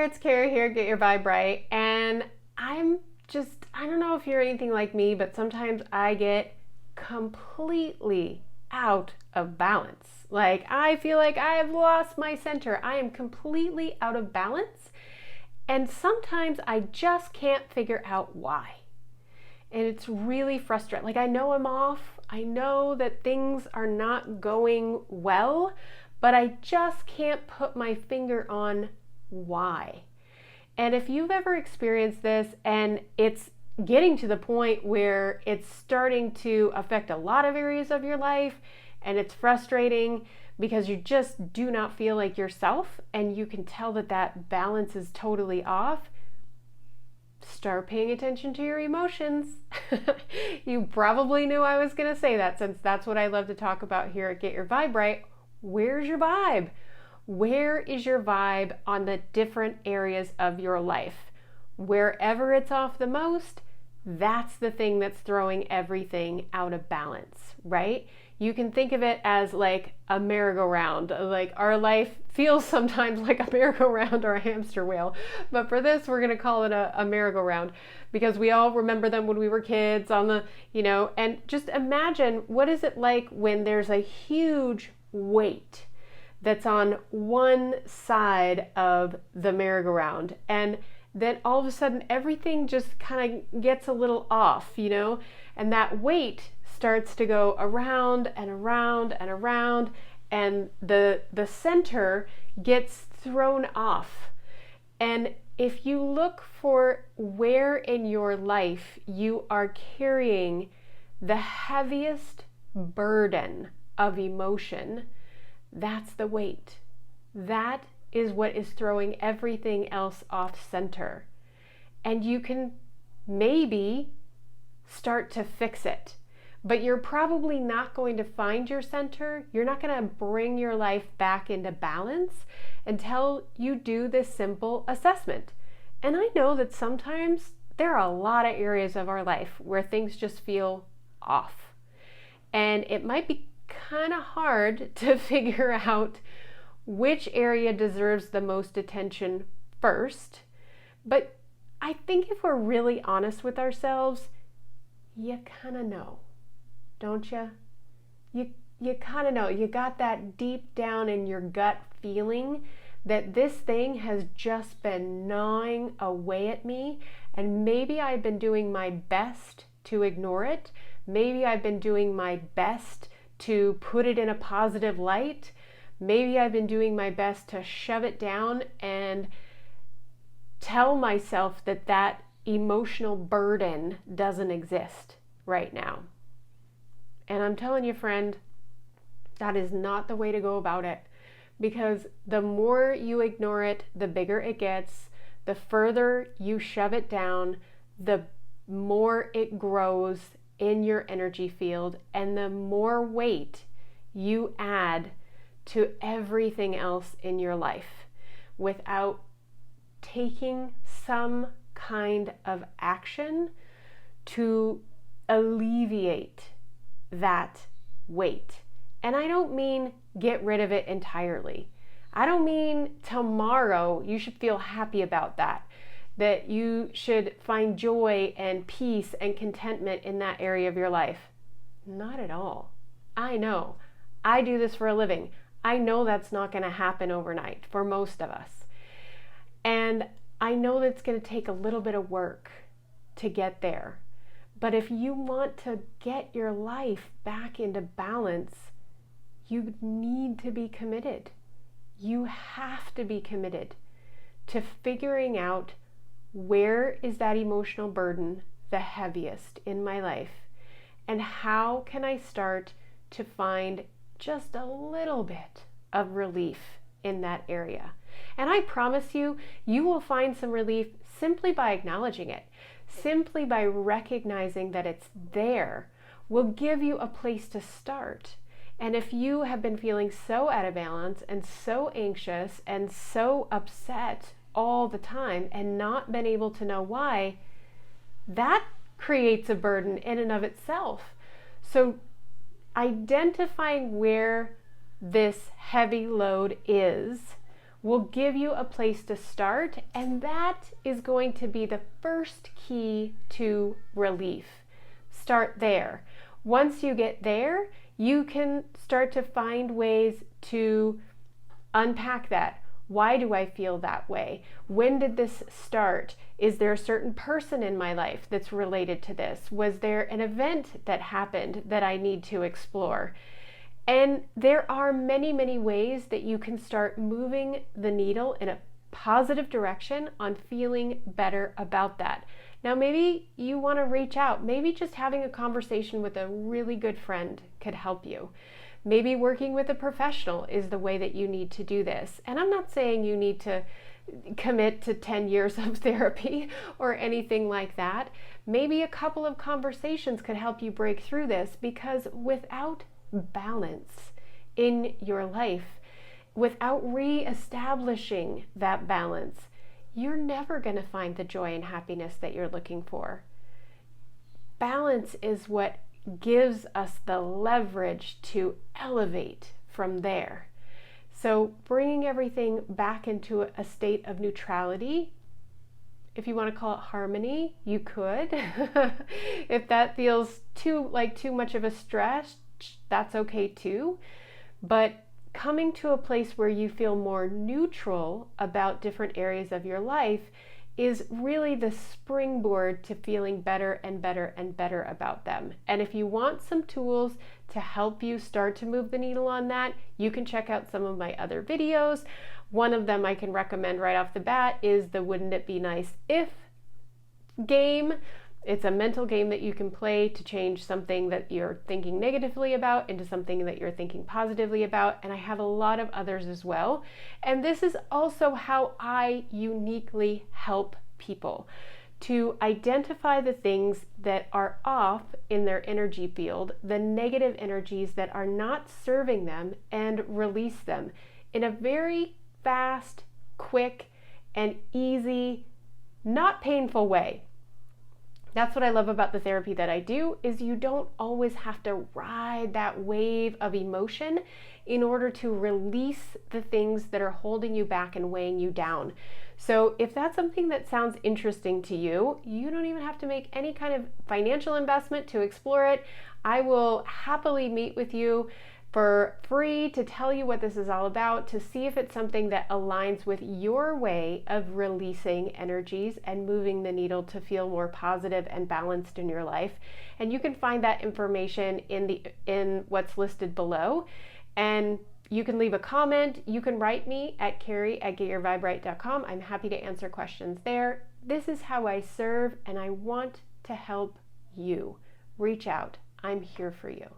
there, it's Kara here, Get Your Vibe Right, and I don't know if you're anything like me, but sometimes I get completely out of balance. Like, I feel like I have lost my center. I am completely out of balance, and sometimes I just can't figure out why. And it's really frustrating. Like, I know I'm off. I know that things are not going well, but I just can't put my finger on why. And if you've ever experienced this and it's getting to the point where it's starting to affect a lot of areas of your life and it's frustrating because you just do not feel like yourself and you can tell that that balance is totally off, start paying attention to your emotions. You probably knew I was going to say that, since that's what I love to talk about here at Get Your Vibe Right. Where's your vibe? Where is your vibe on the different areas of your life? Wherever it's off the most, that's the thing that's throwing everything out of balance, right? You can think of it as like a merry-go-round. Like, our life feels sometimes like a merry-go-round or a hamster wheel. But for this, we're going to call it a merry-go-round, because we all remember them when we were kids on the, and just imagine, what is it like when there's a huge weight that's on one side of the merry-go-round, and then all of a sudden everything just kind of gets a little off, and that weight starts to go around and around and around, and the center gets thrown off. And if you look for where in your life you are carrying the heaviest burden of emotion, that's the weight. That is what is throwing everything else off center. And you can maybe start to fix it, but you're probably not going to find your center. You're not going to bring your life back into balance until you do this simple assessment. And I know that sometimes there are a lot of areas of our life where things just feel off. And it might be kind of hard to figure out which area deserves the most attention first. But I think if we're really honest with ourselves, you kind of know, don't you? You kind of know. You got that deep down in your gut feeling that this thing has just been gnawing away at me, and maybe I've been doing my best to ignore it. Maybe I've been doing my best to put it in a positive light. Maybe I've been doing my best to shove it down and tell myself that that emotional burden doesn't exist right now. And I'm telling you, friend, that is not the way to go about it, because the more you ignore it, the bigger it gets. The further you shove it down, the more it grows in your energy field, and the more weight you add to everything else in your life without taking some kind of action to alleviate that weight. And I don't mean get rid of it entirely. I don't mean tomorrow you should feel happy about that you should find joy and peace and contentment in that area of your life. Not at all. I know. I do this for a living. I know that's not going to happen overnight for most of us. And I know that's going to take a little bit of work to get there. But if you want to get your life back into balance, you need to be committed. You have to be committed to figuring out, where is that emotional burden the heaviest in my life? And how can I start to find just a little bit of relief in that area? And I promise you, you will find some relief simply by acknowledging it. Simply by recognizing that it's there will give you a place to start. And if you have been feeling so out of balance and so anxious and so upset all the time and not been able to know why, that creates a burden in and of itself. So identifying where this heavy load is will give you a place to start, and that is going to be the first key to relief. Start there. Once you get there, you can start to find ways to unpack that. Why do I feel that way? When did this start? Is there a certain person in my life that's related to this? Was there an event that happened that I need to explore? And there are many, many ways that you can start moving the needle in a positive direction on feeling better about that. Now, maybe you want to reach out. Maybe just having a conversation with a really good friend could help you. Maybe working with a professional is the way that you need to do this. And I'm not saying you need to commit to 10 years of therapy or anything like that. Maybe a couple of conversations could help you break through this, because without balance in your life, without reestablishing that balance, you're never going to find the joy and happiness that you're looking for. Balance is what gives us the leverage to elevate from there. So bringing everything back into a state of neutrality, if you want to call it harmony, you could. If that feels too much of a stress, that's okay too. But coming to a place where you feel more neutral about different areas of your life is really the springboard to feeling better and better and better about them. And if you want some tools to help you start to move the needle on that, you can check out some of my other videos. One of them I can recommend right off the bat is the Wouldn't It Be Nice If game. It's a mental game that you can play to change something that you're thinking negatively about into something that you're thinking positively about. And I have a lot of others as well. And this is also how I uniquely help people to identify the things that are off in their energy field, the negative energies that are not serving them, and release them in a very fast, quick, and easy, not painful way. That's what I love about the therapy that I do, is you don't always have to ride that wave of emotion in order to release the things that are holding you back and weighing you down. So if that's something that sounds interesting to you, you don't even have to make any kind of financial investment to explore it. I will happily meet with you for free to tell you what this is all about, to see if it's something that aligns with your way of releasing energies and moving the needle to feel more positive and balanced in your life. And you can find that information in what's listed below. And you can leave a comment. You can write me at Carrie@getyourviberight.com. I'm happy to answer questions there. This is how I serve, and I want to help you. Reach out. I'm here for you.